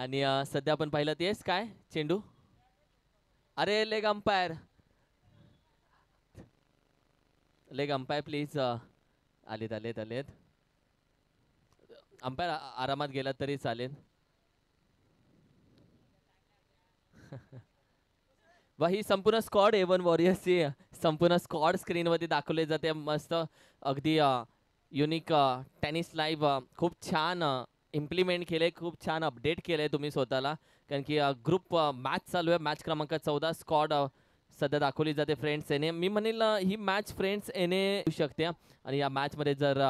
आणि सध्या आपण पाहिलं तेच काय चेंडू, अरे leg umpire, leg umpire please. आलेत आलेत आलेत. अंपायर आरामात गेला तरी चालेल. व ही संपूर्ण स्क्वॉड A1 वॉरियर्सची संपूर्ण स्क्वॉड स्क्रीनवरती दाखवले जाते. मस्त अगदी युनिक टेनिस लाईव्ह खूप छान इम्प्लिमेंट केले, खूप छान अपडेट केले तुम्ही स्वतःला. कारण की ग्रुप मॅच चालू आहे. मॅच क्रमांक 14 स्क्वॉड सध्या दाखवली जाते फ्रेंड्स एने. मी म्हणेल ही मॅच फ्रेंड्स एने होऊ शकते आणि या मॅच मध्ये जर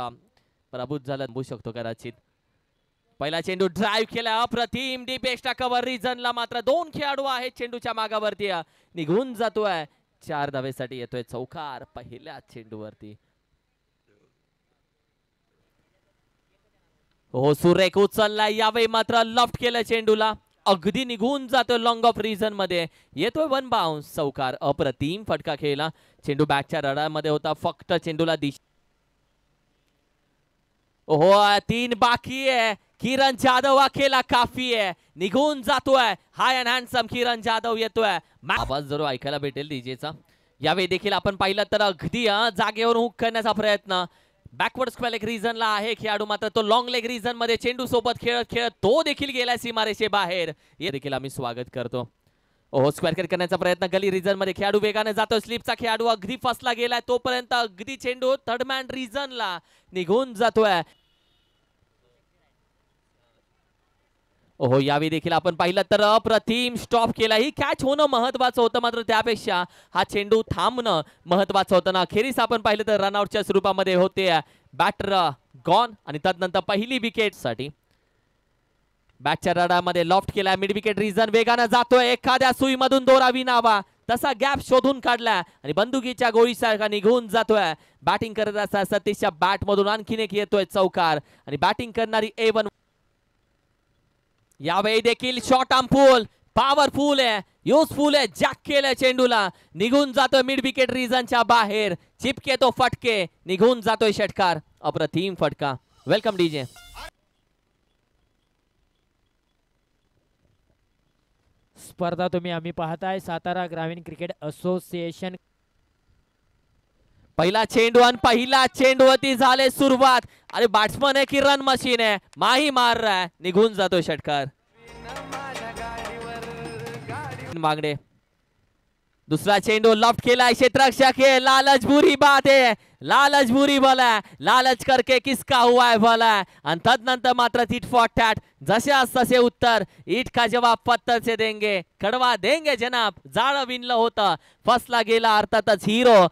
पराभूत झाला होऊ शकतो कदाचित. पहिला चेंडू ड्राइव्ह केला अप्रतिम डीप एक्स्ट्रा कव्हर रिजनला. मात्र 2 खेळाडू आहेत चेंडूच्या मागावरती. निघून जातोय. 4 धावेसाठी येतोय चौकार पहिल्या चेंडूवरती. हो सुरेख उचललाय. यावेळी मात्र लफ्ट केलं चेंडूला. अगदी निघून जातोय लॉंग ऑफ रिजन मध्ये. येतोय 1 बाउन्स चौकार. अप्रतिम फटका खेळला. चेंडू बॅटच्या रडामध्ये होता. फक्त चेंडूला दिशा. ओहो 3 बाकी आहे. किरण जाधव अकेला काफी आहे. निघून जातोय हाय अँड हँडसम किरण जाधव येतोय. आवाज जरूर ऐकायला भेटेल डीजेचा. यावेळी देखील आपण पाहिलं तर अगदी जागेवर हुक करण्याचा प्रयत्न. बॅकवर्ड स्क्वेअर लेग रिजनला आहे खेळाडू. मात्र तो लॉंग लेग रिजन मध्ये चेंडू सोबत खेळत खेळत तो देखील गेला सीमारेषे बाहेर. हे देखील आम्ही स्वागत करतो. ओहो स्क्वेअर कट करण्याचा प्रयत्न गली रिजन मध्ये. खेळाडू वेगाने जातो. स्लिपचा खेळाडू अगदी फसला गेलाय. तोपर्यंत अगदी चेंडू थर्ड मॅन रिजनला निघून जातोय. ओहो यावेळी देखील आपण पाहिलं तर अप्रतिम स्टॉप केला. ही कॅच होणं महत्वाचं होतं. मात्र त्यापेक्षा हा चेंडू थांबणं महत्वाचं होतं ना. अखेरीस आपण पाहिलं तर रनआउटच्या स्वरूपामध्ये होते. बॅटर गॉन आणि तदनंतर पहिली विकेट साठी बॅटच्या रडामध्ये लॉफ्ट केला. मिड विकेट रिजन वेगानं जातोय. एखाद्या सुईमधून दोरा विणावा तसा गॅप शोधून काढला आणि बंदुकीच्या गोळीसारखा निघून जातोय. बॅटिंग करत असता सतीशच्या बॅट मधून आणखीन एक येतोय चौकार आणि बॅटिंग करणारी A1. यावेळी देखील शॉर्ट आर्म फुल पॉवरफुल आहे. युजफुल आहे. जॅक केलं चेंडूला. निघून जातोय मिड विकेट रिजनच्या बाहेर. चिपके तो फटके. निघून जातोय षटकार. अप्रतिम फटका. Welcome DJ. स्पर्धा तुम्ही आम्ही पाहताय सातारा ग्रामीण क्रिकेट असोसिएशन. पहिला चेंडू आणि पहिला चेंडूवरती झाले सुरुवात. अरे बॅट्समन आहे की रन मशीन आहे. माही मार रहा है. निघून जातोय षटकार. मागणे दुसरा चेंडू लफ्ट केला. क्षेत्ररक्षक है. लालच बुरी बात है. लालच बुरी भला है. लालच करके किसका हुआ है भला है. आणि तदनंतर मात्र टिट फॉर टॅट. जसे तसे उत्तर. ईट का जवाब पत्थर से देंगे. कडवा देंगे जनाब. जाळं विणलं होतं. फसला गेला अर्थातच हिरो.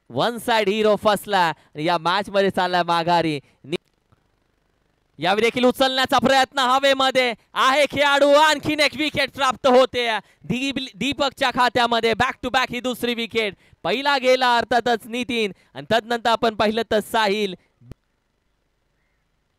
वन साइड हिरो फसला. या मॅच मध्ये चालला माघारी. यावेळी देखील उचलण्याचा प्रयत्न हवेमध्ये आहे खेळाडू. आणखीन एक विकेट प्राप्त होते दीपकच्या खात्यामध्ये. बॅक टू बॅक ही दुसरी विकेट. पहिला गेला अर्थातच नितीन आणि तदनंतर आपण पाहिलं तर साहिल.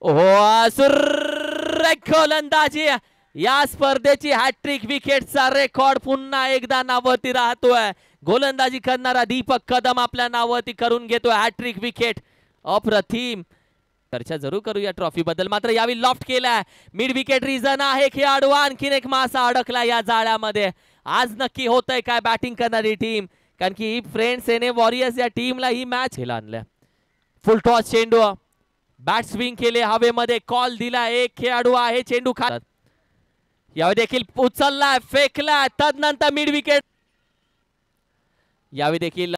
ओहो सुरेख गोलंदाजी. या स्पर्धेची हॅट्रिक विकेटचा रेकॉर्ड पुन्हा एकदा नावावरती राहतोय. गोलंदाजी करणारा दीपक कदम आपल्या नावावरती करून घेतोय हॅट्रिक विकेट. अप्रतिम. चर्चा जरूर करूया ट्रॉफी बद्दल. मात्र यावेळी लॉफ्ट केलाय. मिड विकेट रिजन आहे खेळाडू. आणखीन एक मासा अडकला या जाळ्यामध्ये. आज नक्की होतंय काय बॅटिंग करणारी टीम. कारण की फ्रेंड्स एने वॉरियर्स या टीमला ही मॅच आणल्या. फुल टॉस चेंडू. बॅट स्विंग केले हवेमध्ये. कॉल दिला. एक खेळाडू आहे चेंडू खात. यावेळी देखील उचललाय फेकलाय. तदनंतर मिड विकेट. यावेळी देखील